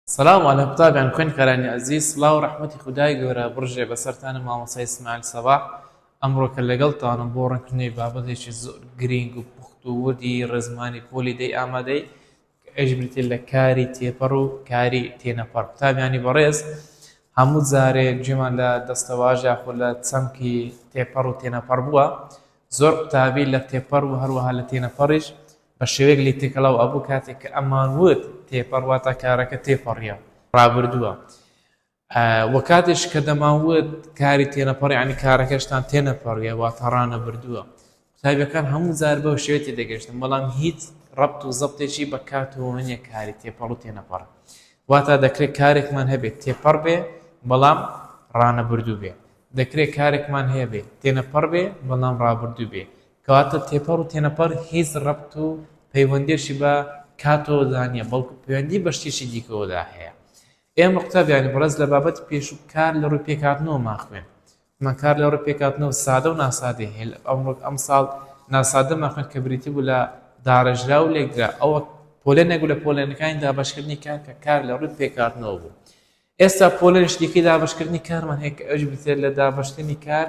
سلام على متابعين خوين كراني عزيز صلاة ورحمتي خداي قورا برجع بسرتانا مع مصاي اسماعيل صباح أمرك اللي قلت أنا بورن كني بابديش الزور جرينج وبختو ودي رزماني بولي دي آمادي أجبرتي لك كاري تيبرو كاري تينا بار يعني بريز همو زاري جمان لا دستواجه خلا تسمكي تيبرو تينا بار بوا زور تابي لك تيبرو هروها لتينا بارش بەشێوەیەک لی تێکەڵاو ئەبوو کاتێک کە ئەمان وت تێپەڕواتە کارەکە تێپەڕیە ڕابردووە وە کاتێش کە دەماوت کاری تێنەپەڕی عنی کارەکەشتان تێنەپەڕیە واتە ڕانە بردووە قوتابیەکان هەموو جار بەو شێوەیە تێدەگەشتن بەڵام هیچ ڕەبت و زەبتێکی بە کاتەوە نییە کاری تێپەڕ و تێنەپەڕ واتە دەکرێت کارێکمان هەبێت تێپەڕ بێ بەڵام ڕانە بردوو بێ دەکرێت کارێکمان هەیە بێ تێنەپەڕ بێ بەڵام ڕابردوو بێ کەواتە تێپەڕ و تێنەپەڕ هیچ ڕەبت و پەیوەندیشی بە کاتەوەدا نییە بەڵکو پەیوەندی بە شتێکی دیکەوەدا هەیە ئێمە قوتابیانی بەڕێز لە بابەتی پێش و کار لە ڕووی پێکهاتنەوە ماخوێن من کار لە ڕووی پێکهاتنەوە سادە و ناسادەی هەیە ئەم ساڵ ناسادە ماخوێن کە بریتی بوو لە داڕێژرا و لێکرا ئەوە پۆلێنێک و لە پۆلێنەکانی دابەشکردنی کار کە کار لە ڕووی پێکهاتنەوە بوو ئێستا پۆلێنش دیکەی دابەشکردنی کارمان هەیە کە ئەوش بترێت لە دابەشکردنی کار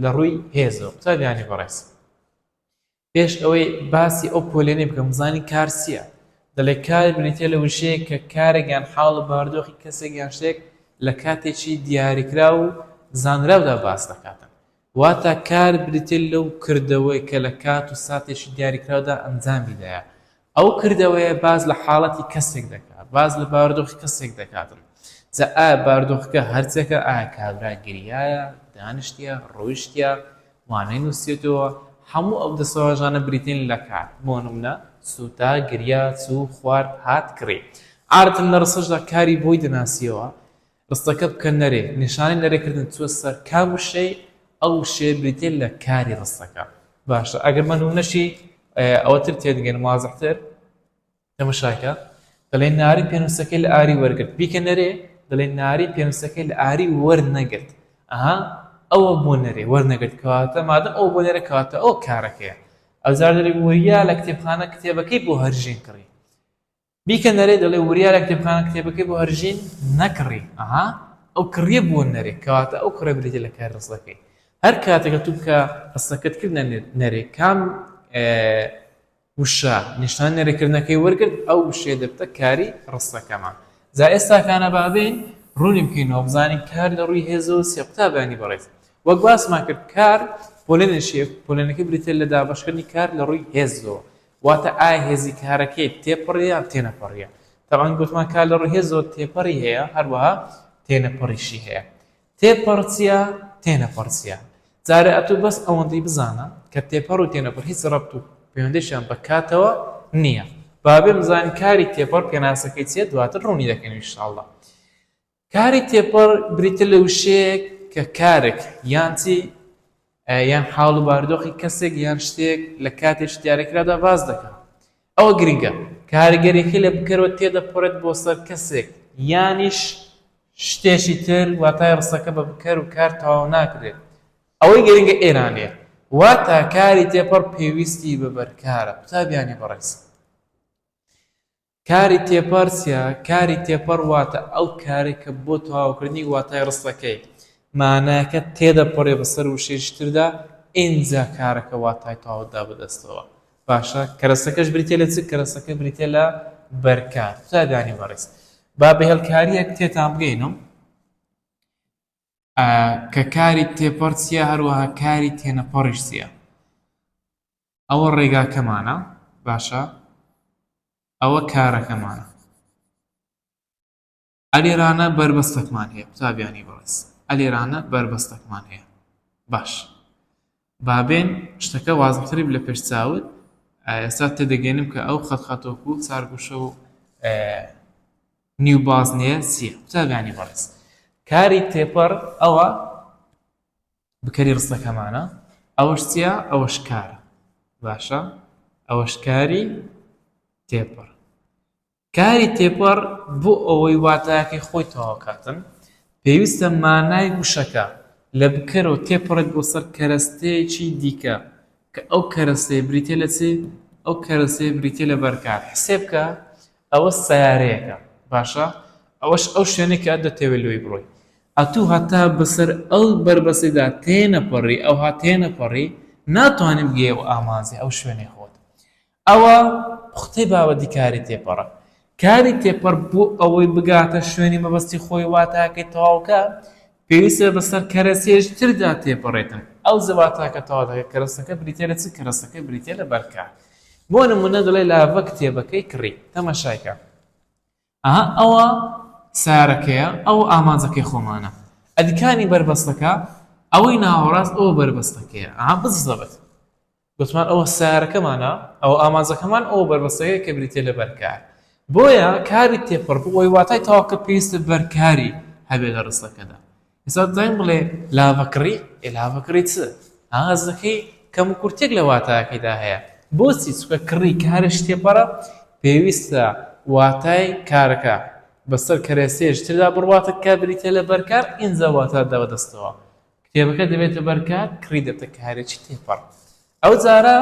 لە ڕووی هێزەوە قوتابیانی بەڕێز پێش ئەوەی باسی ئەو پۆلێنێ بکەم بزانی کار چییە دەڵێ کار بنیتێ لە وشەیە کە کارێکیان حاڵە باردۆخی کەسێکیان شتێک لە کاتێکی دیاریکرا و زانراودا باس دەکاتن واتە کار بریتێ لەو کردەوەی کە لە کات و ساتێکی دیاریکراودا ئەنجامیدایە ئەو کردەوەیە باز لە حاڵەتی کەسێک دەکات باز لە باردۆخی کەسێک دەکاتن جا ئایا باردۆخەکە هەرچێکە ئایا کابرا گریایە دانیشتیە ڕۆیشتیە وانەی نووسێتەوە هەموو ئەو دەسەواژانە بریتین لە کار بۆ نمونە سوتا گریا چوو خوارد هات کڕی عادەتەن لە ڕستەشدا کاری بۆی دەناسیەوە ڕستەکە بکەن نەرێ نیشانەی نەرێکردن چووە سەر کام وشەی ئەو وشەیە بریتین لە کاری ڕستەکە باشە ئەگەر نمونەشی ئەوەتر تێدگەن وازەحتر تەماشاکە دەڵێن ناری پێنووسەکەی لە ئاری وەرگرت بیکە نەرێ دەڵێن ناری پێنووسەکەی لە ئاری وەرنەگرت ئەها ئەوە بۆ نەرێ وەرنەگرت کەواتە مادەم ئەو بۆ نەرە کەواتە ئەو کارەکەیە ئەوزار دەڵێ وریا لە کتێبخانە کتێبەکەی بۆ هەرژین کڕی بیکە نەرێ دەڵێ وریا لە کتێبخانە کتێبەکەی بۆ هەرژین نەکڕی ئەها ئەو کڕیە بۆ نەرێ کەواتە ئەو کڕە بریتێ لە کار ڕستەکەی هەر کاتێکە تو بکە ڕستەکەت کرد نەرێ کام وشە نیشان نەرێکردنەکەی وەرگرت ئەو وشەیە دەبتە کاری ڕستەکەمان جا ئێستاکانە بابێن ڕوونی بکەینەوە بزانین کار لە ڕووی هێزەوە سێ قوتابیانی بەڕێز وەک باسمان کرد کار پۆلێنێکیە پۆلێنەکە بریتێ لە دابەشکردنی کار لە ڕووی هێزەوە واتە ئایا هێزی کارەکەی تێپەڕیە یان تێنەپەڕیە تەبان گوتمان کار لە ڕووی هێزەوە تێپەڕی هەیە هەروەها تێنەپەڕیشی هەیە تێپەڕ چییە تێنەپەڕ چییە جارێ ئەتوو بەس ئەوەندەی بزانە کە تێپەڕ و تێنەپەڕ هیچ ڕەبت و پەیوەندیشیان بە کاتەوە نییە بابێ بزانین کاری تێپەڕ پێناسەکەی چییە دواتر ڕوونی دەکەین ئینشاءڵڵا کاری تێپەڕ بریتە لە وشەیەک کە کارێک یان چی یان حاڵ و باردۆخی کەسێک یان شتێک لە کاتێک دیارەکرادا باز دەکات ئەوە گرنگە کارگەرێکی لە بکەرەوە تێدەپەڕێت بۆ سەر کەسێک یانیش شتێکی تر واتای ڕستەکە بە بکەر و کار تەواو ناکرێت ئەوەی گرنگە ئێرانەیە واتە کاری تێپەڕ پێویستی بە بەرکارە قوتابیانی بەڕێز کاری تێپەڕ چییە کاری تێپەڕ واتە ئەو کارێکە بۆ تەواوکردنی واتای ڕستەکەی مانایەکە تێدەپەڕێ بەسەر وشەیشتردا ئینجا کارەکە واتای تەواودا بەدەستەوە باشە کەرەسەکەش بریتێ لە چ کەرەسەکە بریتێ لە بەرکار قوتابیانی بەڕێز با بەهێڵکاریەک تێتان بگەینم کە کاری تێپەڕ چییە هەروەها کاری تێنەپەڕیش چییە ئەوە ڕێگاکەمانە باشە ئەوە کارەکەمانە ئەلێرانە بربەستەکمان هەیە قوتابیانی بەڕێز ئەلێرانە بربەستەکمان هەیە باش بابێن شتەکە وازمتری لە پێش چاوت ئێستا تێدەگەێنم کە ئەو خەتخەتۆکو و چارگوشە و نیو بازنەیە چییە قوتابیانی بەڕێز کاری تێپەڕ ئەوە بکەری ڕستەکەمانە ئەوەش چییە ئەوەش کارە باشە ئەوەش کاری تێپەڕ کاری تێپەڕ بۆ ئەوەی واتایەکەی خۆی تەواوکاتن پێویستە مانای وشەکە لە بکەرەوە تێپەڕێت بۆ سەر کەرەستەیەکی دیکە کە ئەو کەرەستەیە بریتێ لە چی ئەو کەرەستەیە بریتێ لە بەرکار حسێ بکە ئەوە سەیارەیەکە باشە ئەو شوێنێک کە دەتەوێت لێی بڕۆی ئەتوو هەتا بەسەر ئەو بربەسەیدا تێنەپەڕی ئەو هاتێنەپەڕی ناتوانێت بگێ و ئامانزی ئەو شوێنەی خۆت ئەوە قوتەی بابەتی کاری تێپەڕە کاری تێپەڕ بۆ ئەوەی بگاتە شوێنی مەبەستی خۆی واتاکەی تەواوکە پێویستە بەسەر کەرەسێژتردا تێپەڕێتن ئەو زەواتاکە تەواو کەرەسەکە بریتێ لە چ کەرەسەکە بریتێ لە بەرکار بۆ نمونە دەڵێ لاڤە کتێبەکەی کڕی تەماشایکە ئەوە سارەکەیە ئەو ئامانجەکەی خۆمانە ئەدیکانی بربەستەکە ئەوەی ناوەڕاست ئەوە بربەستەکەیە بزەبێت گوتمان ئەوە سارەکەمانە ئەو ئامانجەکەمان ئەوە بربەستەکەی کە بریتێ لە بەرکار بۆیە کاری تێپەڕ بۆی واتای تەواوکە پێویستە بەرکاری هەبێت لە ڕستەکەدا ئێستا دەڵێن بڵێ لاڤەکڕی لاڤەکڕی چ ئاغازەکەی کەم و کورتێک لە واتایەکەیدا هەیە بۆچی چکە کڕی کارش تێپەڕە پێویستە واتای کارەکە بەسەر کەرەسێژتردا بڕواتە کا بریتێ لە بەرکار ئینجا واتە دەوەدەستەوە کتێبەکە دەبێتە بەرکار کڕی دەبێتە کارێکی تێپەڕ ئەو جارە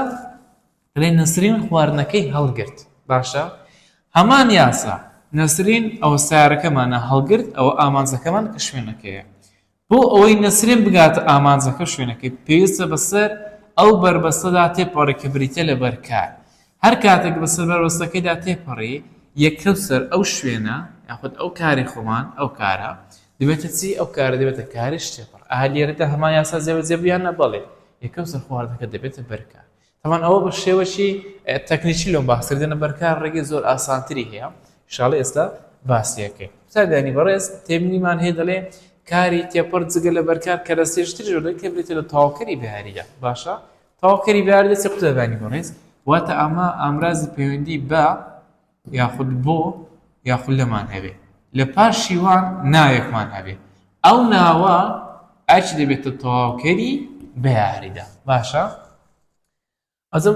لێ نەسرین خواردنەکەی هەڵگرت باشە هەمان یاسا نەسرین ئەو سارەکەمانە هەڵگرت ئەوە ئامانجەکەمان کە شوێنەکەیە بۆ ئەوەی نەسرین بگاتە ئامانجەکە شوێنەکەی پێویستە بەسەر ئەو بربەستەدا تێپەڕی کە بریتێ لە بەرکار هەر کاتێک بەسەر بربەستەکەیدا تێپەڕی یەکەوسەر ئەو شوێنە یاخود ئەو کاری خۆمان ئەو کارە دەبێتە چی ئەو کارە دەبێتە کاریش تێپەڕ لێرەدا هەمان یاسا جێبەجێبیان نەبەڵێ یەکەوسەر خواردنەکە دەبێتە بەرکار تەمان ئەوە بە شێوەشی تەکنیکی لۆم باسکردنە بەرکار ڕێگەی زۆر ئاسانتری هەیە ئینشاڵڵا ئێستا باسیەکەی سادانی بەڕێز تێبینیمان هەیە دەڵێ کاری تێپەڕ جگە لە بەرکار کەرەسێژتر ژۆرە کە بریتێ لە تەواوکەری بەیاریدا باشە تەواوکەری بەیاریدا چ قوتەبانی بەڕێز واتە ئەمە ئامرازی پەیوەندی بە یاخود بۆ یاخود لەمان هەبێ لە پاش شیوان ناوێکمان هەبێ ئەو ناوە ئاچ دەبێتە تەواوکەری بەیاریدا باشە ئەزم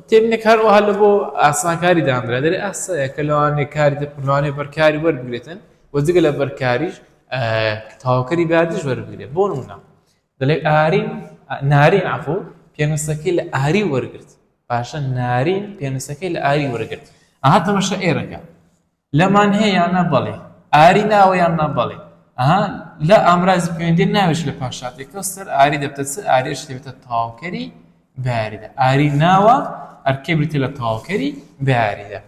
تێبینێک هەروەها لە بۆ ئاسانکاری دامرا دەرێ ئاسایە کە لەوانێ کاری دەپڕوانێ بەرکاری وەربگرێتن وەجگە لە بەرکاریش تەواوکەری بەیاریش وەربگرێت بۆ نمونە دەڵێ نارین عەفو پێنووسەکەی لە ئاری وەرگرت باشە نارین پێنووسەکەی لە ئاری وەرگرت تەماشا ئێرەکە لەمان هەیە یان نەبەڵێ ئاری ناوە یان نەبەڵێ لە ئامرازی پەیوەندی ناوێش لە پاشاتێکە سەر ئاری دەبتە چ ئاریش دەبێتە تەواوکەری بەیاریدا ئاری ناوە ئەرکێ بریتێ لە تەواوکەری بەیاریدا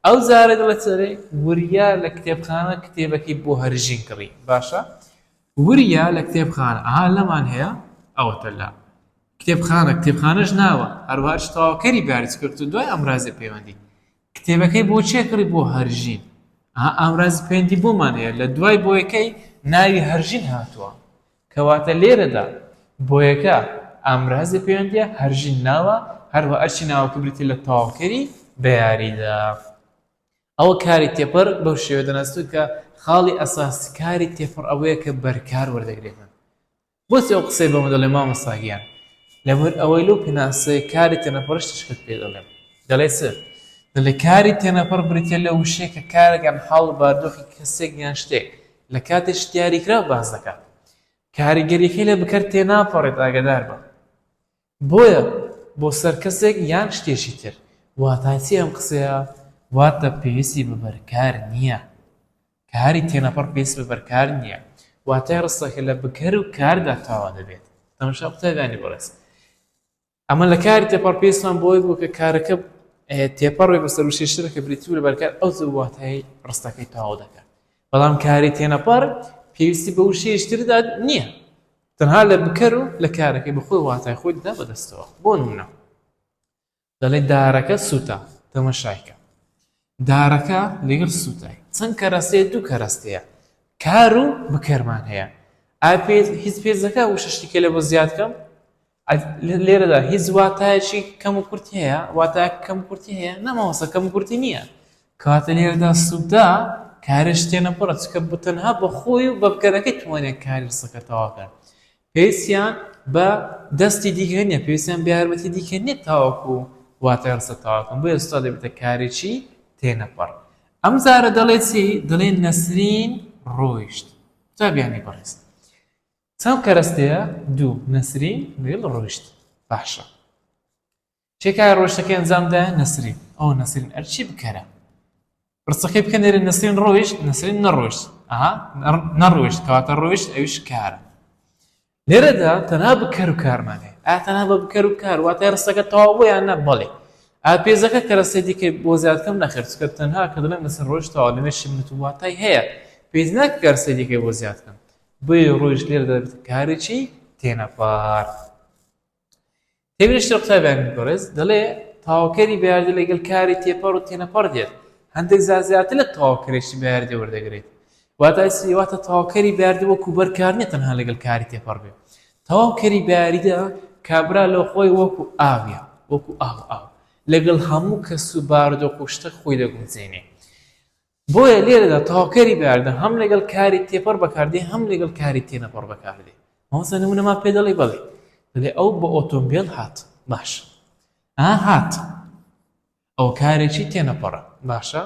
ئەو زارە دەڵێت سەرێ وریا لە کتێبخانە کتێبەکەی بۆ هەرژین کڕی باشە وریا لە کتێبخانە لەمان هەیە ئەوەتە لا کتێبخانەش ناوە هەروەش تەواوکەری بەیاری کرد و دوای ئەمرازی پەیوەندی کتێبەکەی بۆ چێ کڕی بۆ هەرژین ئامرازی پەیوەندی بۆمان هەیە لە دوای بۆیەکەی ناوی هەرژین هاتووە کەواتە لێرەدا بۆیەکە ئامرازی پەیوەندیە هەرژین ناوە هەروە ئەرچی ناوەکە بریتێ لە تەواوکەری بەیاریدا ئەوە کاری تێپەڕ بەو شێوە دەناسووت کە خاڵی ئەساسی کاری تێپەڕ ئەوەیە کە بەرکار وەردەگرێتن بۆچی ئەو قسەی بەمە دەڵێ مامۆستاگیان لەبەر ئەوەی لەو پێناسەی کاری تێنەپەڕش تشکت پێ دەڵێم دەڵێ سر دەڵێ کاری تێنەپەڕ بریتێ لە وشەیە کە کارێکیان حاڵ باردۆخی کەسێک یان شتێک لە کاتێش دیاریکرا باز دەکات کاریگەریەکەی لە بکەر تێناپەڕێت ئاگادار بە بۆیە بۆ سەر کەسێک یان شتێکی تر واتاچی ئەم قسەیە واتە پێویستی بە بەرکار نییە کاری تێنەپەڕ پێویست بە بەرکار نییە واتای ڕستەکە لە بکەر و کاردا تاوا دەبێت تەماشا قوتابیانی بەڕێز ئەمە لە کاری تێپەڕ پێویستمان بۆی بوو کە کارەکە تێپەڕی بەسەر وشەیەشترە کە بریتی لە بەرکار ئەو واتای ڕستەکەی تاوا دەکات بەڵام کاری تێنەپەڕ پێویستی بە وشەیەشتردا نییە تەنها لە بکەر و لە کارەکەی بەخۆی واتای خۆی دا بەدەستەوە بۆ نمونە دەڵێ دارەکە سووتە تەماشایکە دارەکە لەگەڵ سووتای چەند کەرەستەیە دوو کەرەستەیە کار و بکەرمان هەیە هیچ پێزەکە وشەشتێکە لە بۆ زیاد کەم لێرەدا هیچ واتایەکی کەم و کورتی هەیە واتای کەم و کورتی هەیە نەماوەسە کەم و کورتی نییە کەواتە لێرەدا سووتا کارش تێنەپەڕە چکە بتەنها بە خۆی و بە بکەرەکەی توانێت کاری ڕستەکە تەواوکەن پێویستیان بە دەستی دیکە نییە پێویستیان بە یارمەتی دیکە نیت تاوەکو واتای ڕستە تاواکەن بۆ ئێستا دەبێتە کارێکی تێنەپەڕ ئەم زارە دەڵێ چی دەڵێ نەسرین ڕۆیشت قوتابیانی بەڕێز چەند کەرەستەیە دوو نەسرین لەگەڵ ڕۆیشت باشە چێکای ڕۆیشتەکەی ئەنجامدا نەسرین ئەو نەسرین ئەرچی بکەرە ڕستەکەی بکەن نەسرین ڕۆیشت نەسرین نەڕۆیشت نەڕۆیشت کەواتە ڕۆیشت ئەویش کارە لێرەدا تەنها بکەر و کارمان هەیە تەنها بە بکەر و کار واتە ڕستەکە تەواو بوو یان نە بەڵێ پێزەکە کە ڕستەی دیکە بۆ زیادکەم نەخرجکە تەنها کە دەڵێن لەسەر ڕۆیشتەوە لەمێ شمت و واتای هەیە پێویست ناکە کە ڕستەی دیکەی بۆ زیادکەم بۆیە ڕۆیشت لێرەدا کارێکی تێنەپەر تێبینیشتی قوتابیانی بەڕێز دەڵێ تاواکەری بەیاردی لەگەڵ کاری تێپەڕ و تێنەپەڕ دێت هەندێک زیاتر لە تاواکەرێکی بەیاردی وەردەگرێت واتە تاواکەری بەیاردی وەکو بەرکار نیە تەنها لەگەڵ کاری تێپەڕ بێت تاواکەری بەیاریدا کابرا لە خۆی وەکو ئاویە وەکو ئاو لەگەڵ هەموو کەس و بارودۆخ و شتە خۆی دەگونجێنێ بۆیە لێرەدا تاواکەری بەیاردە هەم لەگەڵ کاری تێپەڕ بەکاردێ هەم لەگەڵ کاری تێنەپەڕ بەکاردێ مامۆستا نمونەمان پێ دەڵێ بەڵێ دەڵێ ئەو بە ئۆتۆمبیل هات باش هات ئەو کارێکی تێنەپەڕە باشە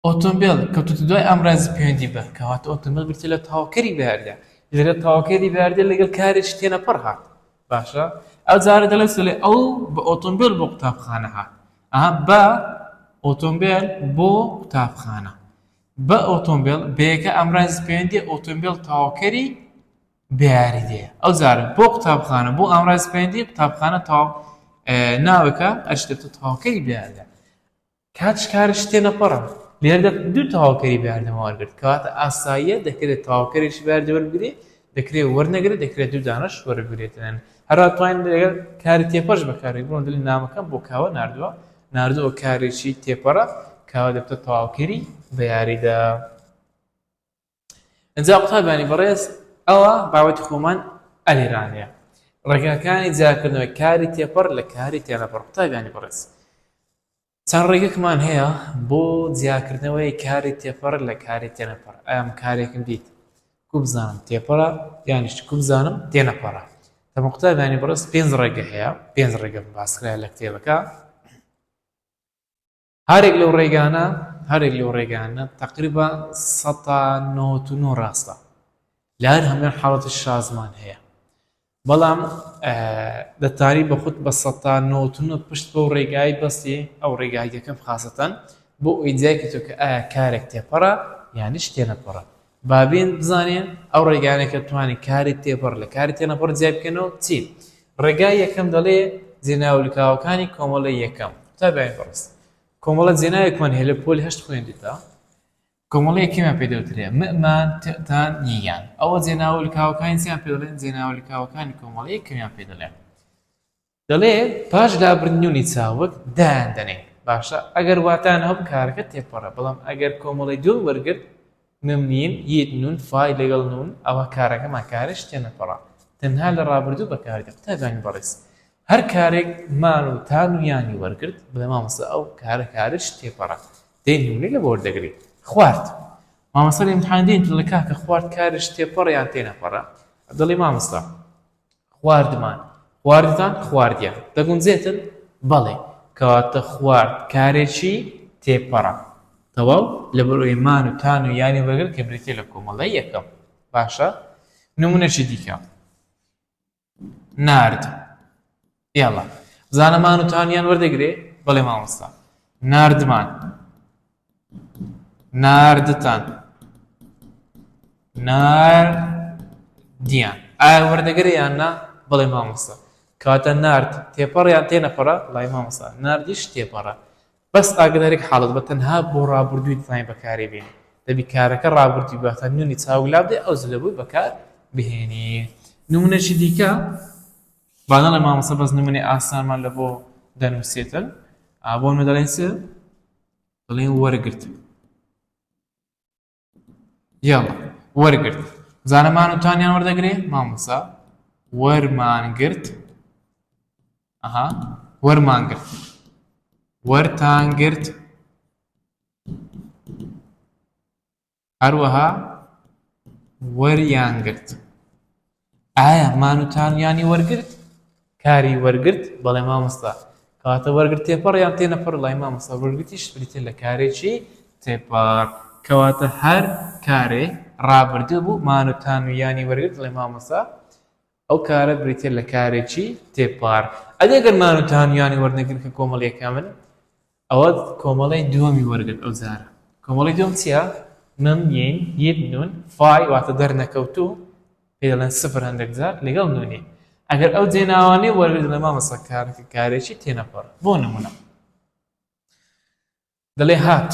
ئۆتۆمبیل کەوتوتە دوای ئەمڕازی پەیوەندی بە کەواتە ئۆتۆمبیل بریتە لە تاواکەری بەیاردە لێرە تاواکەری بەیاردە لەگەڵ کارێکی تێنەپەڕ هات باشە ئەو جارە دەڵێت لێ ئەو بە ئۆتۆمبیل بۆ قوتابخانە هات بە ئۆتۆمبیل بۆ قوتابخانە بە ئۆتۆمبیل بەیەکە ئەمڕازی پەیوەندی ئۆتۆمبیل تاواکەری بەیاری دێ ئەو جارە بۆ قوتابخانە بۆ ئەمڕازی پەیوەندی قوتابخانە ناوەکە ئەشتێتە تاواکەری بەیاردە کاتش کارش تێنەپەڕە لێرەدا دوو تاواکەری بەیاردەمە وەرگرت کەواتە ئاساییە دەکرێت تاواکەرێکی بەیاردە وەربگرێت دەکرێت وەرنەگرێت دەکرێت دوو دانەش وەربگرێتن هەروە توانین لەگەڵ کاری تێپەڕش بەکارێک بڕۆن دڵی نامەکەم بۆ کاوە ناردووە کارێکی تێپەڕە کاوە دەبتە تاواکەری بەیاریدا ئەجا قوتابیانی بەڕێز ئەوە باوەتی خۆمان ئەلێرانەیە ڕێگاکانی جیاکردنەوەی کاری تێپەڕ لە کاری تێنەپەڕ قوتابیانی بەڕێز چەند ڕێگەکمان هەیە بۆ جیاکردنەوەی کاری تێپەڕ لە کاری تێنەپەڕ ئەم کارێکم دیت کو بزانم تێپەڕە یانیش کو بزانم تێنەپەڕە تەمە قوتابیانی بەڕێز 5 ڕێگە هەیە 5 ڕێگە باسکرایە لە کتێبەکە هەرێک لەو ڕێگانە تقریبا 199 ڕاستە لە هەر هەموویان حاڵەتی شازمان هەیە بەڵام دەتانی بەخود بە 199 پشت بەو ڕێگای بەستی ئەو ڕێگای یەکەم خاستەن بۆ ئەوی جایکە تۆ کە ئایا کارێک تێپەڕە یانیش تێنەپەڕە بابێن بزانێن ئەو ڕێگانێکە توانی کاری تێپەڕ لە کاری تێنەپەڕ جیا بکەنەوە چی ڕێگای یەکەم دەڵێ جێناولیکاوەکانی کۆمەڵی یەکەم تابیان بەڕست کۆمەڵە جێناوێکمان هەیە لە پۆلی 8 خوێندیتە کۆمەڵی یەکەمیان پێ دەوترێ مەمان تان نیان ئەوە جێناولیکاوەکانی چیان پێ دەڵێن جێناولیکاوەکانی کۆمەڵی یەکەمیان پێ دەڵێ پاش لابردنیونی چاوک دایان دەنێ باشە ئەگەر واتان هەم کارەکە تێپەڕە بەڵام ئەگەر کۆمەڵی دوو وەرگرت نمنین یەک نون فای لەگەڵ نون ئەوە کارەکەمان کارش تێنەپەڕە تەنها لە ڕابردوو بەکاردێت قوتابیانی بەڕێز هەر کارێک مان و تان و یانی وەرگرت بڵێ مامۆستا ئەو کارش تێپەڕە دەی نمونەی لە بۆ وەردەگریت خوارد مامۆستا لە ئیمتحان دێن لە کاکە خوارد کارش تێپەڕە یان تێنەپەڕە دەڵێ مامۆستا خواردتان خواردیان دەگونجێتن بەڵێ کەواتە خوارد کارێکی تێپەڕە تەواو لەبەرەوەی مان و تان و یانی وەرگرت کە بریتێ لە کۆمەڵە یەکەم باشە نمونەشی دیکە نارد یاڵا زانەمان و تانیان وەردەگرێ بەڵێ مامۆستا ناردمان ناردتان ناردیان ئایا وەردەگرێ یان نا بەڵێ مامۆستا کاتە نارد تێپەڕ یان تێنەپەڕە لای مامۆستا ناردیش تێپەڕە بەس ئاگدارێک حاڵت بە تەنها بۆ ڕابردووی دڵانی بەکاری بێنی دەبی کارەکە ڕابردووی باتە نوێنی چاویلا بدێ ئەو زلەبووی بەکار بهێنی نمونەشی دیکە بانەڵێ مامۆستا بەس نمونەی ئاسانمان لە بۆ دەنووسێتن بۆ نمە دەڵێن چ دەڵێن وەرگرت یاڵا وەرگرت زانەمان و تانیان وەردەگرێ مامۆستا وەرمانگرت وەرمانگرت وەرتانگرت هەروەها وەریانگرت ئایا مان و تانیانی وەرگرت کاری وەرگرت بەڵێ مامۆستا کاتە وەرگرت تێپەڕ یان تێنەپەڕ لای مامۆستا وەرگرتیش بریتێ لە کارێکی تێپەڕ کەواتە هەر کارێ ڕابردوو بوو مان و تانویانی وەرگرت لای مامۆستا ئەو کارە بریتێ لە کارێکی تێپەڕ ئەگەر مان و تانویانی وەرنەگرت کە کۆمەڵیەکە من ئەوە کۆمەڵی دووەمی وەرگرت ئەو جارە کۆمەڵی دوم چییە؟ من ین یەک نون فای واتە دەرنەکەوتوو پێ دەڵێن سفر هەندێک جار لەگەڵ نونی ئەگەر ئەو جێناوانەی وەرگرت لە مامۆستا کارێکی تێنەپەڕ بۆ نمونە دەڵێ هات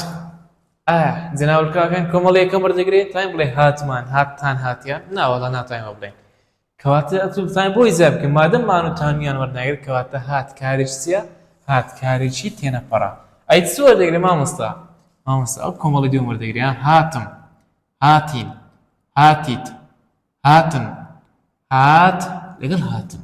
جێناولکەکان کۆمەڵی یەکەم وەردەگرێت تایم بڵێ هاتمان هاتتان هاتیان ناوەڵا ناتوانمە بڵێن کەواتە ئەتوانین بۆی زیاب بکەین مادەم مانوتانیان وەرناگرێت کەواتە هات کارێک چییە؟ هات کارێکی تێنەپەڕە ئەی چ وەردەگرێت مامۆستا ئەو کۆمەڵی دوم وەردەگریان هاتم هاتین هاتیت هاتن هات لەگەڵ هاتن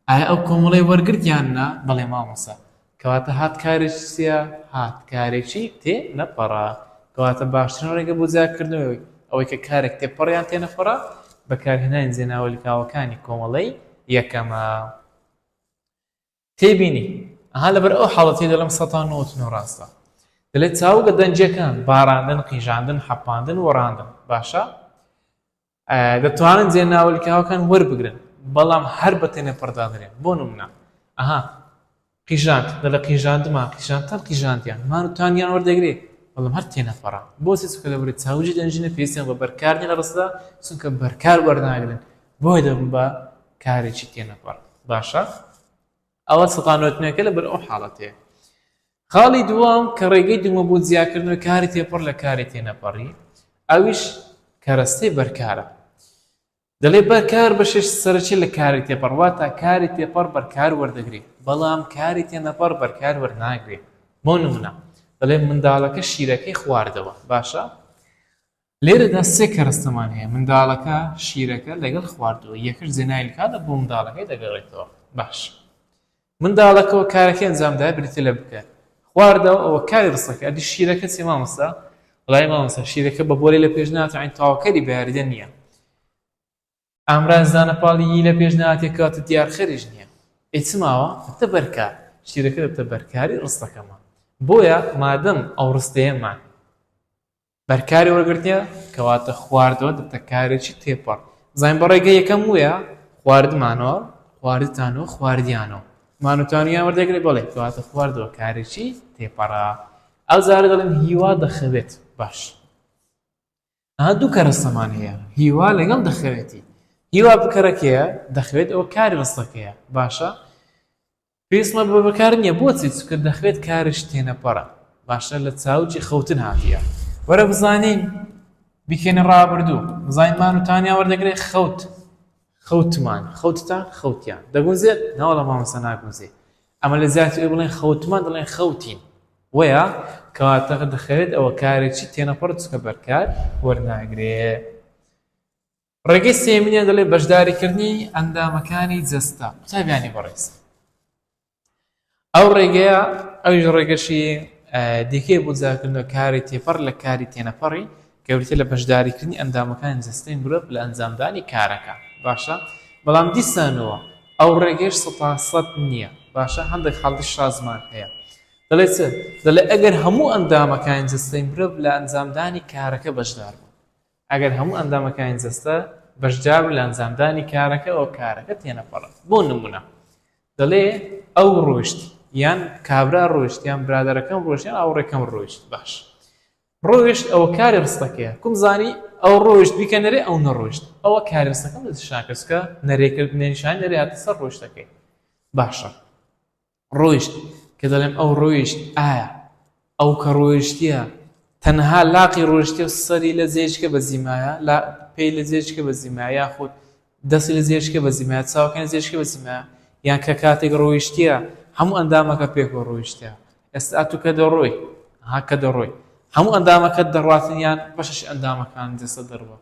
ئایا ئەو کۆمەڵی وەرگرتیاننا بەڵێ مامۆستا کەواتە هات کارێکی چییە؟ هات کارێکی تێنەپەڕە کەواتە باشترین ڕێگە بۆ جیاکردنەوەی ئەوەی کە کارێک تێپەڕیان تێنەپەڕە بەکارهێنانی جێناوەلیکاوەکانی کۆمەڵەی یەکەمە تێبینی لەبەر ئەو حاڵەتی دەڵێم ١٩٩ ڕاستە دەڵێت چاوگە دەنجەکان باڕاندن قیژاندن حەپاندن وەڕاندن باشە دەتوانن جێناوەلیکاوەکان وەربگرن بەڵام هەر بە تێنەپەڕدادرێن بۆ نمونە قیژاند دەڵێ قیژاندما قیژاندتان قیژاندیان مانوتانیان وەردەگرێت بەڵام هەر تێنەپەڕە بۆچی چونکە دەبرێت چاوجی دەنجینە پێویستیان بە بەرکارنی لە ڕستدا چونکە بەرکار وەرناگرن بۆی دەبن بە کارێکی تێنەپەڕ باشە ئەوە ١٩ لەبەر ئەو حاڵەتەیە خاڵی دووەم کە ڕێگەی دومە بۆ جیاکردنەوەی کاری تێپەڕ لە کاری تێنەپەڕی ئەویش کەرەستەی بەرکارە دەڵێ بەرکار بە شێش سەرەکی لە کاری تێپەڕ واتە کاری تێپەڕ بەرکار وەردەگرێت بەڵام کاری تێنەپەڕ بەرکار وەرناگرێت بۆ نمونە دەڵێ منداڵەکە شیرەکەی خواردەوە باشە لێرەدا سێ کەرەستەمان هەیە منداڵەکە شیرەکە لەگەڵ خواردەوە یەکەش جێنایلکاتە بۆ منداڵەکەی دەگەڕێتەوە باش منداڵەکەەوە کارەکەی ئەنجامدا بریتە لە بکە خواردەوە ئەوە کاری ڕستەکە ئەدی شیرەکە چی مامۆستا وڵای مامۆستا شیرەکە بە بۆلی لە پێش ناتوانین تاواکەری بەیاریدە نییە ئامران زانەپاڵی لە پێش ناتێکاتە دیارخەریش نییە ئیچ ماوە دەبتە بەرکار شیرەکە دەبتە بەرکاری ڕستەکەمان بۆیە مادەم ئەو ڕستەیەمان بەرکاری وەرگرتیە کەواتە خواردەوە دەبتە کارێکی تێپەڕ زین بە ڕێگە یەکەم ویە خواردمانەوە خواردتانەوە خواردیانەوە مانوتانیان وەردەگرێت بڵێ کەواتە خواردەوە کارێکی تێپەڕە ئەو جارە دەڵێن هیوا دەخەوێت باش دوو کەرەستەمان هەیە هیوا لەگەڵ دەخەوێتی هیوا بکەرەکەیە دەخەوێت ئەوە کاری ڕستەکەیە باشە پێویستمە بە بەکار نییە بۆچی چونکە دەخوێت کارش تێنەپەڕە باشە لە چاوجی خەوتن هاتیە وەرە بزانین بیکەنە ڕابردوو بزانین مانوتانیان وەردەگرێت خەوتمان خەوتتان خەوتیان دەگونجێت ناوەڵە مامۆستا ناگونجێت ئەمە لە زیاتر بڵێن خەوتمان دەڵێن خەوتین وەیە کەواتە دەخەوێت ئەوە کارێکی تێنەپەڕ چونکە بەرکار وەرناگرێت ڕێگەی سێمینیان دەڵێ بەشداریکردنی ئەندامەکانی جەستە قوتابیانی بەڕێز ئەو ڕێگەیە ئەویش ڕێگەشی دیکەی بۆ جاکردنەوە کاری تێپەڕ لە کاری تێنەپەڕی کەوتە لە بەشداریکردنی ئەندامەکانی جەستەی مرۆڤ لە ئەنجامدانی کارەکە باشە بەڵام دیسانەوە ئەو ڕێگەش ١٠٠ نییە باشە هەندێک حاڵەتی شازمان هەیە دەڵێ ئەگەر هەموو ئەندامەکانی جەستەی مرۆڤ لە ئەنجامدانی کارەکە بەشدار بوو ئەگەر هەموو ئەندامەکانی جەستە بەشدار لە ئەنجامدانی کارەکە ئەو کارەکە تێنەپەڕە بۆ نمونە دەڵێ ئەو ڕۆیشت یان کابرا ڕۆیشت یان برادەرەکەم ڕۆیشت ئاوڕێکەم ڕۆیشت باش ڕۆیشت ئەوە کاری ڕستەکەیە کوم زانی ئەو ڕۆیشت بیکەنەرێ ئەو نەڕۆیشت ئەوە کاری ڕستەکەم دەشاکەسکە نەرێکردنیشان نەرێتە سەر ڕۆیشتەکەی باشە ڕۆیشت کە دەڵێم ئەو ڕۆیشت ئایا ئەو کە ڕۆیشتیە تەنها لاقی ڕۆیشتە و سەری لە زێچکە بە زیمایە پێی لە زێچکە بە زیمایە یاخود دەستی لە زێچکە بە زیمایە چاوەکانی زێچکە بە زیمایە یان کە کاتێک ڕۆیشتیە هەموو ئەندامەکە پێکەوە ڕۆیشتە ئێستا ئەتوکە دەڕۆی کە دەڕۆی هەموو ئەندامەکەت دەڕاتن یان بەشەش ئەندامەکان دەستە دەڕوە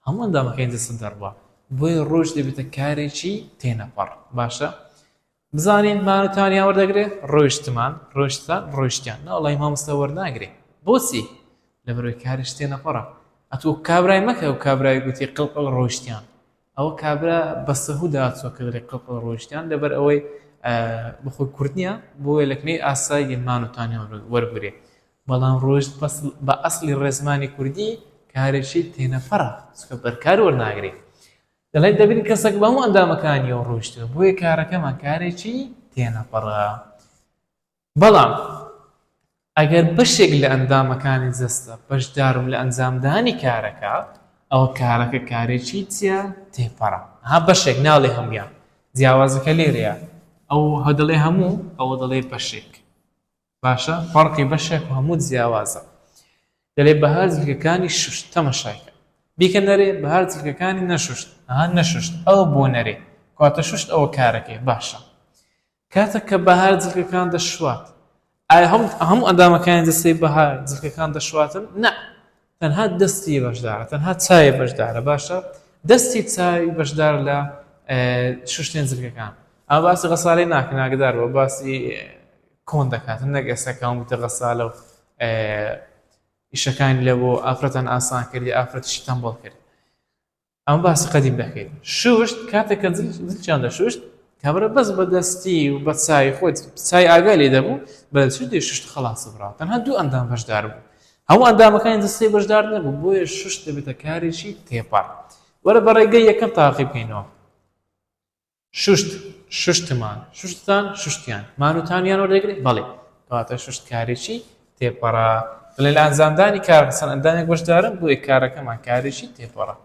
هەموو ئەندامەکەی دەستە دەڕوە بۆی ڕۆژ دەبێتە کارێکی تێنەپەڕ باشە بزانین مانوتانیان وەردەگرێت ڕۆیشتمان ڕۆیشتان ڕۆیشتیان ناوەڵی مامۆستا وەرناگرێت بۆچی لەبەرەوەی کارش تێنەپەڕە ئەتوو کابرای مەکە و کابرای گوتی قڵقڵ ڕۆیشتیان ئەوە کابرا بە سەهوودا چۆکە دەڵێ قڵقڵ ڕۆیشتیان لەبەر ئەوەی بخۆی کورد نییە بۆیە لەکنەی ئاسایی مانوتانیان وەربگرێت بەڵام ڕۆیشت بە ئەسڵی ڕێزمانی کوردی کارێکی تێنەپەڕە چونکە بەرکار وەرناگرێت دەڵێت دەبین کەسێک بە هەموو ئەندامەکانیەوە ڕۆیشتووە بۆیە کارەکەمان کارێکی تێنەپەڕە بەڵام ئەگەر بەشێک لە ئەندامەکانی جەستە بەشدارم لە ئەنجامدانی کارەکە ئەوە کارەکە کارێکی چییە تێپەڕە ها بەشێک ناڵێ هەمویان جیاوازەکە لێرەیە ئەو هەدەڵێ هەموو ئەوە دەڵێ بەشێک باشە فەرقی بەشێک و هەموو جیاوازە دەڵێ بەهار جلگەکانی شوشت تەمەشایکە بیکە نەرێ بەهار جلگەکانی نەشوشت ئەها نەشوشت ئەوە بۆ نەرێ کاتە شوشت ئەوە کارەکەی باشە کاتە کە بەهار جلگەکان دەشوات ئایا هەموو ئەندامەکانی دەستەی بەهار جلگەکان دەشواتن نە تەنها دەستی بەشدارە تەنها چای بەشدارە باشە دەستی چاوی بەشدار لە شوشتێن جلگەکان ئەمە باسی غەساڵەی ناکەن ئاگدارەوە باسی کۆن دەکاتن نەک ئێستاکەم بتە غەسالە و ئیشەکانی لە بۆ ئافرەتەن ئاسان کردی ئافرەتیشی تەمبەڵ کرد ئەمە باسی قەدیم دەکەین شوشت کاتێککە جلچیان دەشوشت کابرا بەس بە دەستی و بە چای خۆت چای ئاگای لێ دەبوو بە شوشتی شوشت خەڵاسە بڕاو تەنها دوو ئەندام بەشدار بوو هەموو ئەندامەکانی دەستی بەشدار نەبوو بۆیە شوشت دەبێتە کارێکی تێپەڕ وەرە بەڕێگەی یەکەم تاقی بکەینەوە شوشتمان شوشتتان شوشتیان مانوتانیان وەردەگرێت بەڵێ کەواتە شوشت کارێکی تێپەڕە بڵێ لە ئەنجامدانی کارەکەسان ئەندامێک بەشدارن بۆیە کارەکەمان کارێکی تێپەڕە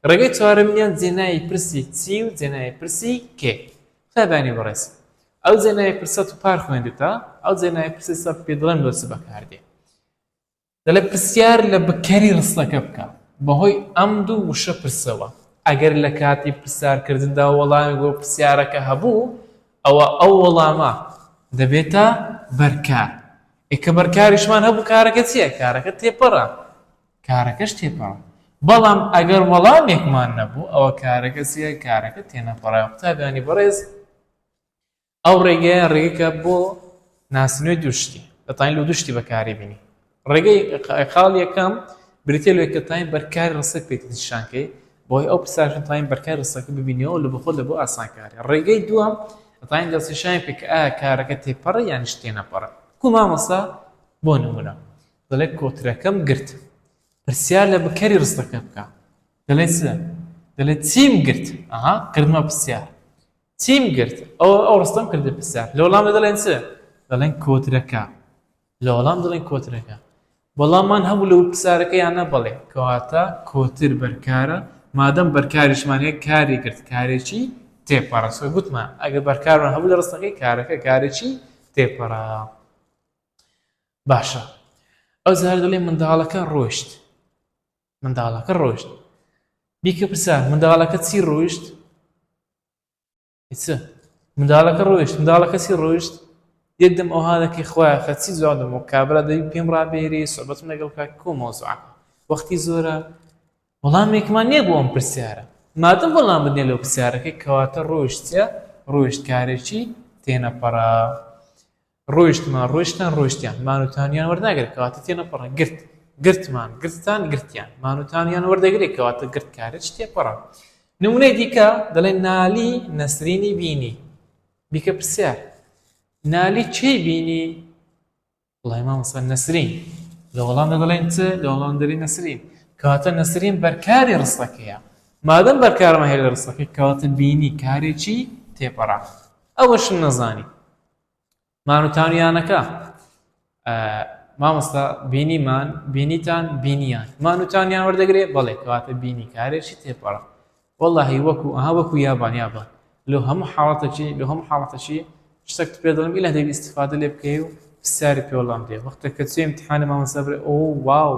ڕێگەی چوارەمیان جێنایی پرسی چی و جێنایی پرسی کێ تابانی بەڕێز ئەو جێنایی پرسەت و پار خوێندتە ئەو جێنایی پرسی سە پێ دڵێن بۆ چ بەکاردێ دەڵێ پرسیار لە بکەری ڕستەکە بکە بەهۆی ئەم دوو وشە پرسەوە ئەگەر لە کاتی پرسیارکردندا وەڵامی بۆ پرسیارەکە هەبوو ئەوە ئەو وەڵامە دەبێتە بەرکار کە بەرکاریشمان هەبوو کارەکە چییە کارەکە تێپەڕە کارەکەش تێپەڕە بەڵام ئەگەر وەڵامێکمان نەبوو ئەوە کارەکە چییە کارەکە تێنەپەڕە قوتابیانی بەڕێز ئەو ڕێگەیە ڕێگەکە بۆ ناسنوێ دووشتی دەتوانین لە دووشتی بەکاری بینی ڕێگەی خاڵ یەکەم بریتێ لێکە تاین بەرکاری ڕستەک پێ نیشانکەی بۆی ئەو پرسیارشن تاین بەرکاری ڕستەکە ببینیەوە لە بەخۆ لە بۆ ئاسانکاری ڕێگەی دووەم دەتوانین دەستنیشانی پێ کە ئایا کارەکە تێپەڕە یانیش تێنەپەڕە کو مامۆستا بۆ نمونە دەڵێ کۆترەکەم گرت پرسیار لە بکەری ڕستەکە بکە دەڵێ چ دەڵێ چیم گرت ئەها کردمە پرسیار چیم گرت ئەو ڕستەم کردە پرسیار لە وەڵام دەڵێن چ دەڵێن کۆترەکە لە وەڵام دەڵێن کۆترەکە وەڵاممان هەبوو لەو پرسیارەکە یان نەبەڵێ کەواتە کۆتر بەرکارە مادەم بەرکاریشمان هەیە کاری کرد کارێکی تێپەڕە سۆ گوتمان ئەگەر بەرکارمان هەبوو لە ڕستەکەی کارەکە کارێکی تێپەڕە باشە ئەو جار دەڵێ منداڵەکە ڕۆیشت منداڵەکە ڕۆیشت بیکە پرسیار منداڵەکە چی ڕۆیشت چ منداڵەکە ڕۆیشت منداڵەکە چی ڕۆیشت یەکدەم ئەوها دەکەی خۆیان خەچی زۆدەم و کابرا دەبی پێم ڕابێری سۆبەتم لەگەڵ کاک کۆ مۆزوعەکە وەختی زۆرە وەڵامێکمان نییە بۆ ئەم پرسیارە مادەم وەڵام بدنێ لەو پرسیارەکەی کەواتە ڕۆیشتە ڕۆیشت کارێکی تێنەپەڕە ڕۆیشتمان ڕۆیشتان ڕۆیشتیان مانوتانیان وەردەگرێت کەواتە تێنەپەڕە گرت گرتمان گرتان گرتیان مانوتانیان وەردەگرێت کەواتە گرت کارێک تێپەڕە نمونەی دیکە دەڵێن نالی نەسرینی بینی بیکە پرسیار نالی چی بینی وڵای مامۆستا نەسرین لە وەڵام دەڵێن چ لە وەڵام دەڵێن نەسرین کەواتە نەسرین بەرکاری ڕستەکەیە مادەم بەرکارمە هەیە لە ڕستەکەی کەواتە بینی کارێکی تێپەڕە ئەوەشم نەزانی مانوتانیانەکە مامۆستا بینیمان بینیتان بینیان مانوتانیان وەردەگرێت بەڵێ کەواتە بینی کارێکی تێپەڕە وەڵڵاهی وەکو ئەها وەکو یابان لەو هەموو حاڵەتەکی شتێک پێ دەڵێم ئیلا دەبی ئیستیفادە لێ بکەی و پرسیاری پێ وەڵام دێ وەختە کە چێ ئیمتیحانی مامۆستا بڕێ ئۆ واو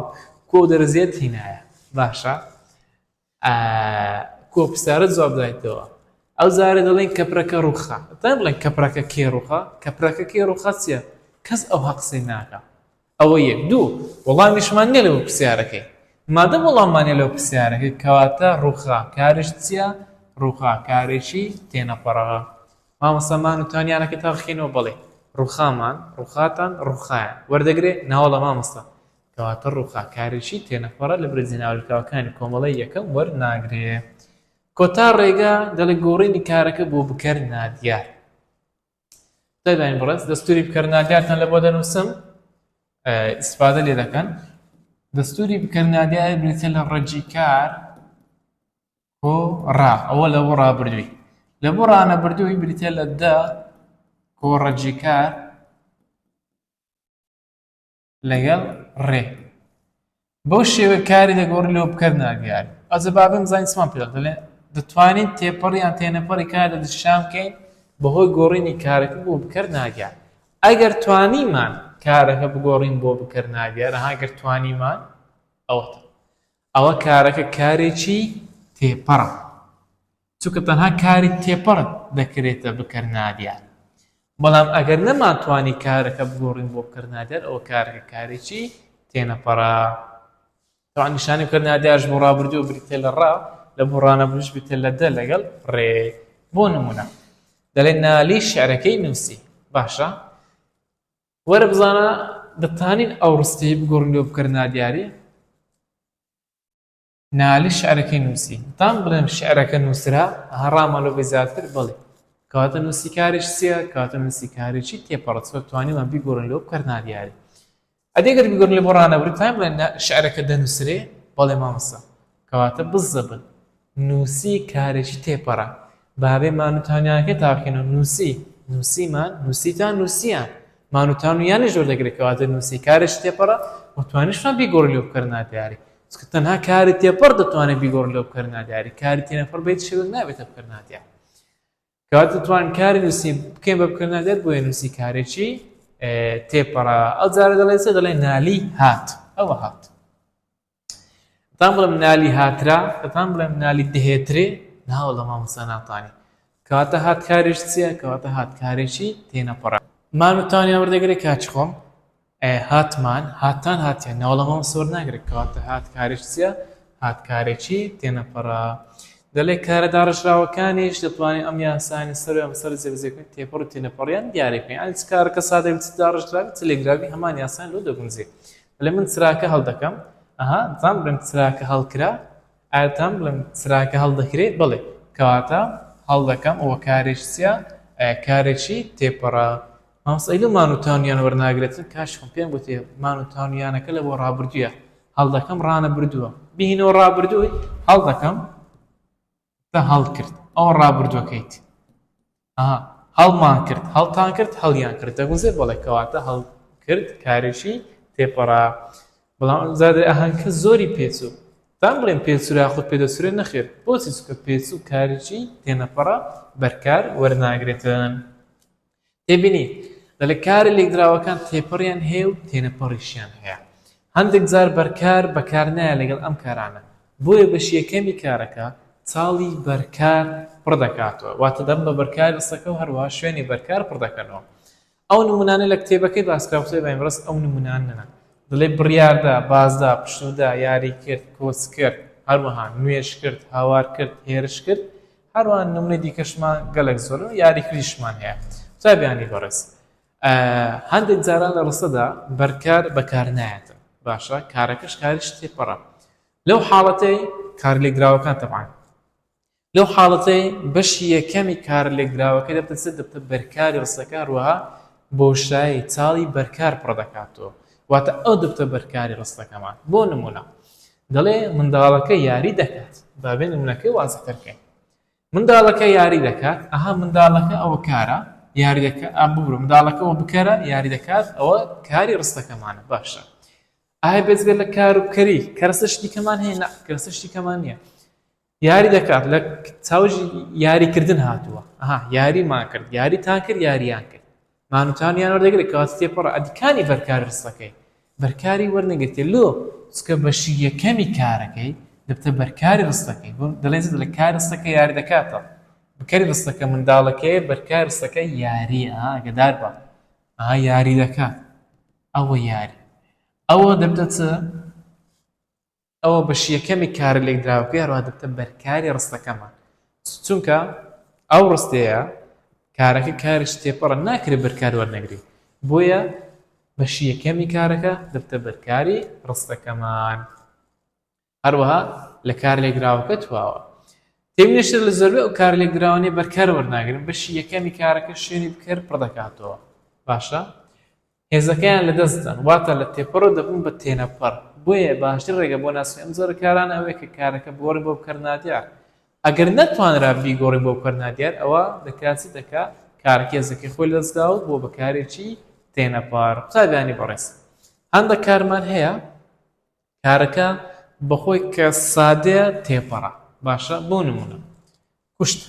کۆ دەرەزیەت هینایە باشە کۆ پرسیارت جواب دایتەوە ئەو زارە دەڵێن کەپرەکە ڕووخا دەڵێن بڵێن کەپرەکە کێ ڕووخا کەپرەکە کێ ڕووخا چییە کەس ئەو قسەی ناکە ئەوە یەک دوو وەڵامیشمان نییە لەوە پرسیارەکەی مادەم وەڵاممانە لەو پرسیارەکەی کەواتە ڕووخا کارش چییە ڕووخا کارێکی تێنەپەڕە مامۆستا مانوتانیانەکە تا بخینەوە بڵێ ڕووخامان ڕووخاتان ڕووخایان وەردەگرێت ناوەڵە مامۆستا کەواتە ڕووخا کارێکی تێنەپەڕە لە برزی ناولکاوەکانی کۆمەڵی یەکەم وەرناگرێ کۆتا ڕێگا دەڵێ گۆڕینی کارەکە بۆ بکەر نادیار دەداین بڕێز دەستوری بکەر نادیارتان لە بۆ دەنووسم ئیستیفادە لێ دەکەن دەستوری بکەر نادیار بریتە لە ڕەجی کار کۆ ڕا ئەوە لە بۆ ڕابردووی لە بۆ ڕانەبردووی بریتە لە دە کۆ ڕەجی کار لەگەڵ ڕێ بەو شێوە کاری دەگۆڕی لەوە بکردنا دیار ئەجە بابم زانستمان پێ دەڵێ دەتوانین تێپەڕیان تێنەپەڕی کار لە دشام بکەین بەهۆی گۆڕینی کارەکە بۆ بکرد ناگیان ئەگەر توانیمان کارەکە بگۆڕین بۆ بکرد ناگیان ئەگەر توانیمان ئەوە کارەکە کارێکی تێپەڕە چونکە تەنها کاری تێپەڕ دەکرێتە بکرد نادیان بەڵام ئەگەر نەماتوانی کارەکە بگۆڕین بۆ بکرد نادیان ئەوە کارەکە کارێکی تێنەپەڕە طبعا نیشانی بکرد نادیارش بۆ ڕابردوو و بریتێ لە ڕا لە بۆ ڕانەبروش بێتێ لە دە لەگەڵ ڕێ بۆ نمونە دەڵێن نالی شعرەکەی نووسی باشە وەرە بزانە دەتانین ئەو ڕستەی بگۆڕین بۆ بکرد نادیاری نالی شعرەکەی نووسی تام بڵێم شعرەکە نووسرا هەڕامەڵۆ بە زیاتر بڵێ کاتە نووسی کارێک چییە کاتە نووسی کارێکی تێپەڕە توانیمان بیگۆڕین لەوە بکرد نادیاری ئەدێگەر بیگۆڕین لە بۆ ڕانەبری تایم بڵێن شعرەکە دەنووسرێ بەڵێ مامۆستا کەواتە بزەبن نووسی کارێکی تێپەڕە بابێ مانوتانیانەکە تاقینەوە نووسیمان نووسیتان نووسیان مانوتان و یانی زۆر دەگرێت کەواتە نووسی کارێکی تێپەڕە و توانیشمان بیگۆڕی لەوە بکرد نادیاری چونکە تەنها کاری تێپەڕ دەتوانێت بیگۆڕی لەوە بکرد نادیاری کاری تێنەپەڕ بێت شێوەیەک نابێتە بکرد نادیار کەواتە دەتوانین کاری نووسی بکەین بە بکرد نادیار بۆیە نووسی کارێکی تێپەڕە ئەو جارە دەڵێ چ دەڵێ نالی هات ئەوە هات دەتان بڵێم نالی هاترا دەتان بڵێم نالی دەهێترێ ناوە لە مامۆستا ناتوانێت کەواتە هات کارێکی چییە کەواتە هات کارێکی تێنەپەڕە مانوتانیان وەردەگرێت کاچ خۆم هاتمان هاتان هاتیان ناوڵەمەوە سۆر ناگرێت کەواتە هات کارێکی چییە هات کارێکی تێنەپەڕە دەڵێ کارە داڕژراوەکانیش دەتوانێت ئەم یاسانی سەر ئەم سەر جێبەجێکردن تێپەڕ و تێنەپەڕیان دیاریکەین ئەنی چ کارەکە سادە بێت داڕژراوی تلێگراوی هەمان یاسان لۆ دەگونجێت دەڵێ من چراکە هەڵدەکەم دەتان بڵێم چراکە هەڵکرا ئاتان بڵێم چراکە هەڵدەکرێت بڵێ کەواتە هەڵدەکەم ئەوە کارێکی چییە کارێکی تێپەڕە مامۆستا مانوتانیان وەرناگرێتن کاش خۆم پێم گوتێ مانوتانیانەکە لە بۆ ڕابردوویە هەڵدەکەم ڕانەبردووە بینەوە ڕابردووی هەڵدەکەم تا هەڵ کرد ئەوە ڕابردووەکەیت هەڵمان کرد هەڵتان کرد هەڵیان کرد دەگوزێت بەڵێ کەواتە هەڵ کرد کارێکی تێپەڕە بەڵام زادە ئاهەنگکە زۆری پێچوو تان بڵێن پێچورا خۆت پێدەسورێت نەخێر بۆچی چکە پێچوو کارێکی تێنەپەڕە بەرکار وەرناگرێتن تێبینی دەڵێ کارە لێکدراوەکان تێپەڕیان هەیە و تێنەپەڕیشیان هەیە هەندێک جار بەرکار بەکار نایە لەگەڵ ئەم کارانە بۆیە بەش یەکەمی کارەکە چاڵی بەرکار پڕ دەکاتەوە واتە دەم بە بەرکار ڕستەکە و هەروەها شوێنی بەرکار پڕ دەکەنەوە ئەو نمونانە لە کتێبەکەی باسکراوتەی بەڕست ئەو نمونان نەنا دەڵێ بڕیاردا بازدا پشتودا یاری کرد کۆچ کرد هەروەها نوێش کرد هاوار کرد هێرش کرد هەروەها نمونەی دیکەشمان گەلێک زۆر یاریکریشمان هەیە تابیانی بەڕێز هەندێک جاران لە ڕستەدا بەرکار بەکار نایەتن باشە کارەکەش کاریش تێپەڕە لەو حاڵەتەی کار لێکدراوەکان تەبعاً لەو حاڵەتەی بەشی یەکەمی کار لێکدراوەکەی دەبتە بەرکاری ڕستەکە هەروەها بۆشایی چاڵی بەرکار پڕ دەکاتەوە واتە ئەو دەبتە بەرکاری ڕستەکەمان بۆ نمونە دەڵێ منداڵەکە یاری دەکات بابێ نمونەکەی وازەترکەین منداڵەکە یاری دەکات منداڵەکە ئەوە کارە یاری دەکات ببرو منداڵەکە ئەوە بکەرە یاری دەکات ئەوە کاری ڕستەکەمانە باشە ئایا بێجگەر لە کار و بکەری کەرسە شتیکەمان هەیە نە کەرسە شتیکەمان نییە یاری دەکات لە چاوژی یاریکردن هاتووە یاریمان کرد یاریتان کرد یاریان کرد مانوتانیان وەردەگرێت کەواتە تێپەڕە ئەدیکانی بەرکاری ڕستەکەی بەرکاری وەرنەگرێتێ لۆ چکە بەشی یەکەمی کارەکەی دەبتە بەرکاری ڕستەکەی دەڵێن لە کار ڕستەکە یاری دەکاتەوە بەکاری ڕستەکە منداڵەکەی بەرکاری ڕستەکە یاریە ئاگدار بە یاری دەکات ئەوە یاری ئەوە دەبتە چ ئەوە بەشی یەکەمی کارە لێکدراوەکەی هەروەها دەبتە بەرکاری ڕستەکەمان چونکە ئەو ڕستەیە کارەکە کاریش تێپەڕە ناکرێت بەرکار وەرنەگری بۆیە بەشی یەکەمی کارەکە دەبتە بەرکاری ڕستەکەمان هەروەها لە کار لێکدراوەکە تواوە تێبینیشتر لە زۆربەی ئەو کار لێکدراوانەی بەرکار وەرناگرن بەشی یەکەمی کارەکە شوێنی بکەر پڕ دەکاتەوە باشە هێزەکەیان لە دەستدان واتە لە تێپەڕ دەبن بە تێنەپەڕ بۆیە باشتر ڕێگە بۆ ناسوی ئەم زۆرە کارانە ئەوەیە کە کارەکە بگۆڕی بۆ بکەر نادیار ئەگەر نەتوانرا بیگۆڕی بۆ بکەر نادیار ئەوە دەکاتی دەکا کارەکە هێزەکەی خۆی لەدەستداوت بۆ بەکارێکی تێنەپەڕ قسابیانی بەڕێز هەندە کارمان هەیە کارەکە بەخۆی کە سادەیە تێپەڕە باشە بۆ نمونە کوشت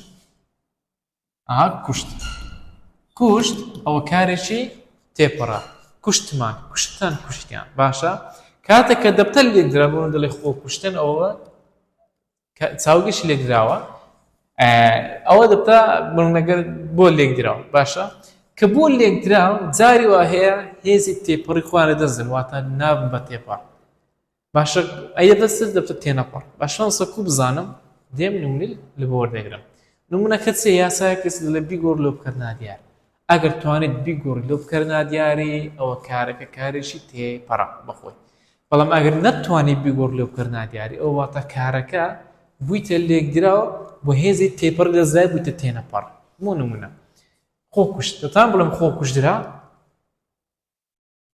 کوشت ئەوە کارێکی تێپەڕە کوشتمان کوشتان کوشتیان باشە کاتێک کە دەبتە لێکدرا بۆ دەڵێ خۆ کوشتن ئەوە چاوگەشی لێکدراوە ئەوە دەبتە بڵنەگەر بۆ لێکدراوە باشە کە بۆ لێکدراو جاری وا هەیە هێزی تێپەڕی خوارە دەزن واتە نابن بە تێپەڕ باشە ئەیە دەست دەبتە تێنەپەڕ باشە سەکو بزانم دێم نمونیل لە بۆ وەردەگرم نمونەکە چێ یاسایە کەس لە بیگۆڕ لۆ بکردنا دیار ئەگەر توانێت بیگۆڕ لۆ بکردنا دیاری ئەوە کارەکە کارێکی تێپەڕە بەخۆی بەڵام ئەگەر نەتوانێت بیگۆڕ لۆ بکردنا دیاری ئەو واتە کارەکە بوویتە لێکدراوە بۆ هێزی تێپەڕ دەزای بوویتە تێنەپەڕ بۆ نمونە خۆ کوشت دەتان بڵێم خۆ کوژدرا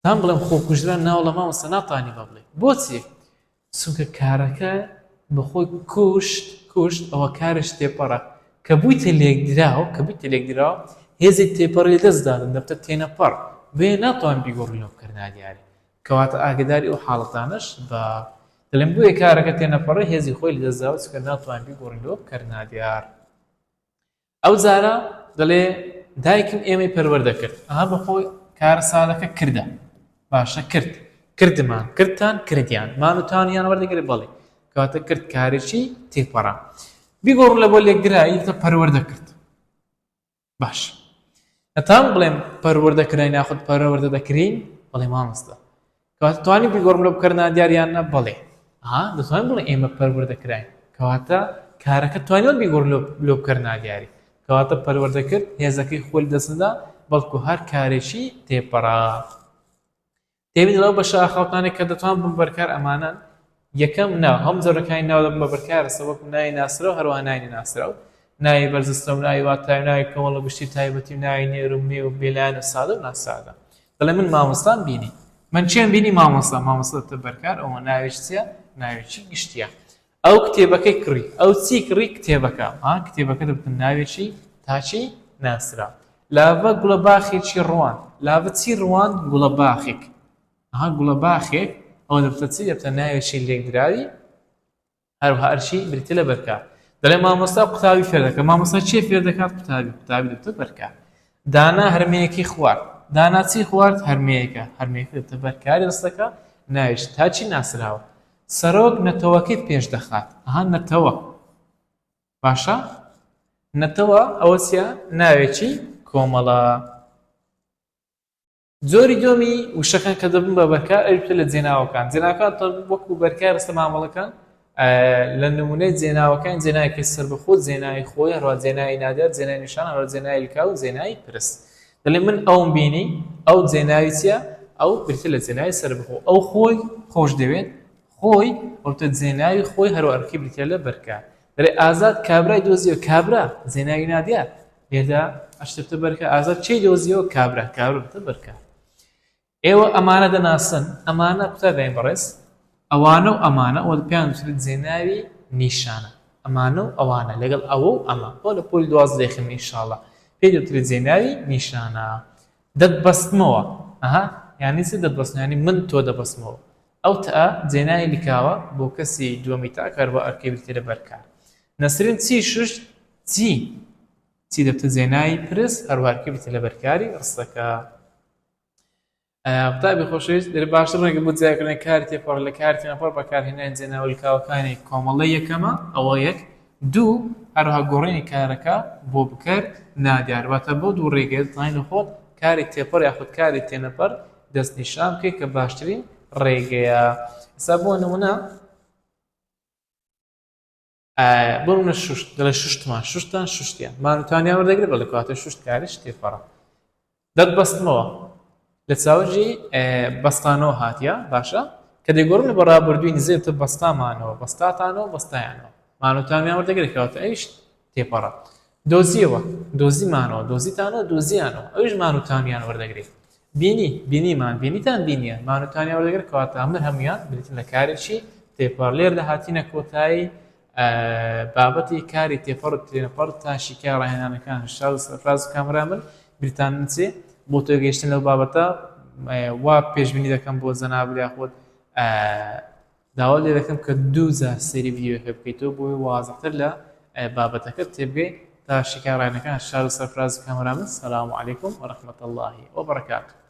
تان بڵێم خۆ کوژدرا ناوڵە مامۆستا ناتوانی بە بڵێ بۆچی چونکە کارەکە بەخۆی کوشت ئەوە کارش تێپەڕە کە بوویتە لێکدراوە هێزی تێپەڕی دەستدادن دەبتە تێنەپەڕ بێ ناتوان بیگۆڕی لۆ بکردنا دیاری کەواتە ئاگداری ئەو حاڵەتانش بە دەڵێم بۆیە کارەکە تێنەپەڕە هێزی خۆی لەدەستداوە چونکە ناتوان بیگۆڕی لۆ بکردنا دیار ئەو جارە دەڵێ دایکم ئێمەی پەروەردە کرد ئەها بەخۆی کارە سادەکە کردە باشە کردمان کردتان کردیان مانوتانیان وەردەگرێت بەڵێ کەواتە کرد کارێکی تێپەڕە بیگۆڕ لە بۆ لێکدرایی تە پەروەردە کرد باش ئەتان بڵێم پەروەردەکردنی ناخود پەروەردە دەکرین بەڵێ مامۆستا کەواتە توانی بیگۆڕم لۆ بکردنا دیاریانە بەڵێ دەتوانین بڵێ ئێمە پەروەردەکراین کەواتە کارەکە توانیوە بیگۆڕ لۆ بکردنا دیاری کەواتە پەروەردەکرد هێزەکەی خۆی دەستدا بەڵکو هەر کارێکی تێپەڕە تێبین لەو بەشە ئاخاوتانێک کە دەتوان بم بەرکار ئەمانەن یەکەم ناو هەم جۆرەکانی ناو دەبن بە بەرکارە سەوەکو ناوی ناسرە و هەروە ناوی ناسرە و ناوی بەرزستە و ناوی واتای ناوی کۆمەڵە گشتی تایبەتی و ناوی نێر و مێ و بێلایەن و سادە و ناسادە دەڵێ من مامۆستان بینی من چیان بینی مامۆستا دەبتە بەرکار ئەوە ناویش چییە ناوێکی گشتیە ئەو کتێبەکەی کڕی ئەو چی کڕی کتێبەکە کتێبەکە دەبتە ناوێکی تاچی ناسرا لاڤە گوڵە باخێکی ڕوان لاڤە چی ڕوان گوڵە باخێک گوڵە باخێک ئەوە دەبتە چی دەبتە ناوێکی لێکدراوی هەروها ئەرشی بریتە لە بەرکار دەڵێ مامۆستا قوتابی فێر دەکات مامۆستا چی فێر دەکات قوتابی دەبتە بەرکار دانا هەرمەیەکی خوارد دانا چی خوارد هەرمەیەکە دەبتە بەرکاری ڕستەکە ناوێش تاچی ناسراوە سەرۆک نەتەوەکەیت پێش دەخات نەتەوە باشە نەتەوە ئەوە چیە ناوێکی کۆمەڵە زۆری دۆمی وشەکان کە دەبن بە بەرکار ئەویتە لە جێناوەکان وەکو بەرکار ڕستە مامەڵەکان لە نمونەی جێناوەکان جێنایەکی سەربەخۆ جێنای خۆی هەروە جێنای نادیار جێنای نیشان هەروە جێنای لکاو و جێنای پرس دەڵێ من ئەوم بینی ئەو جێناوی چیە ئەو بریتە لە جێنای سەربەخۆ ئەو خۆی خۆش دەوێت خۆی ئەوتە جێناوی خۆی هەروە ئەرکی بریتە لە بەرکار دەڵێ ئازاد کابرای دۆزیەوە کابرا جێناوی نادیار لێدا ئەشتە بەرکار ئازاد چی دۆزیەوە کابرا بتە بەرکار ئێوە ئەمانە دەناسن ئەمانە قوتابیان بەڕێز ئەوانە و ئەمانە ئەوە پێیان وترێت جێناوی نیشانە ئەمانە و ئەوانە لەگەڵ ئەوە و ئەمە بۆ لە پۆلی 12 دەخین ئینشاڵڵا پێی دەوترێت جێناوی نیشانە دەتبەستمەوە یعنی چی دەتبەستن یعنی من تۆ دەبەستمەوە ئەو تا جێناوی لیکاوە بۆ کەسی دووەمی تا کار بۆ ئەرکەی بریتە لە بەرکار نەسرین چی شش چی دەبتە جێناوی پرس هەروە ئەرکەی بریتە لە بەرکاری ڕستەکە قوتابی خۆشەویست دەرێ باشتر ڕێگە بۆ جیاکردنی کاری تێپەڕ لە کاری تێنەپەڕ بەکارهێنانی جێناوە لیکاوەکانی کۆمەڵە یەکەمە ئەوە یەک دوو هەروها گۆڕینی کارەکە بۆ بکرد نادیار واتە بۆ دوو ڕێگە دڵانی لە خۆت کاری تێپەڕ یاخود کاری تێنەپەڕ دەستنیشان بکەیت کە باشترین ڕێگەیە ئێستا بۆ نمونە بۆ نمونە شوشت دەڵێ شوشتان شوشتیان مانوتانیان وەردەگرێت بەڵێ کەواتە شوشت کاریش تێپەڕە دەتبەستمەوە لە چاوەژی بەستانەوە هاتیە باشە کە دەیگۆڕن لە بەڕابردووی نزیێتە بەستامانەوە بەستاتانەوە بەستایانەوە مانوتانیان وەردەگرێت کەواتە ئەویش تێپەڕە دۆزیەوە دۆزیمانەوە دۆزیتانەوە دۆزیانەوە ئەویش مانوتانیان وەردەگرێت بینیمان بینیتان بینیە مانوتانیان وەردەگرێت کەواتە هەمویان بریتن لە کارێکی تێپەڕ لێر دەهاتینە کۆتایی بابەتی کاری تێپەڕ و تێنەپەڕ تا شیکای ڕاهێنانەکان شاو سەرفراز و کامرامل بریتان نچێ بۆ تۆ گەیشتن لەو بابەتە وا پێشبینی دەکەم بۆ جەناب یاخود داوا لێ دەکەم کە دووجار سەیری ڤیدیۆکە بکەیتەوە بۆی وازەحتر لە بابەتەکەت تێبگەیت تا شیکاڕانەکان شار و سەرفراز کامەرامن. سەلام عەلەیکوم وەرەحمەتوڵڵاهی وەبەرەکاتوه.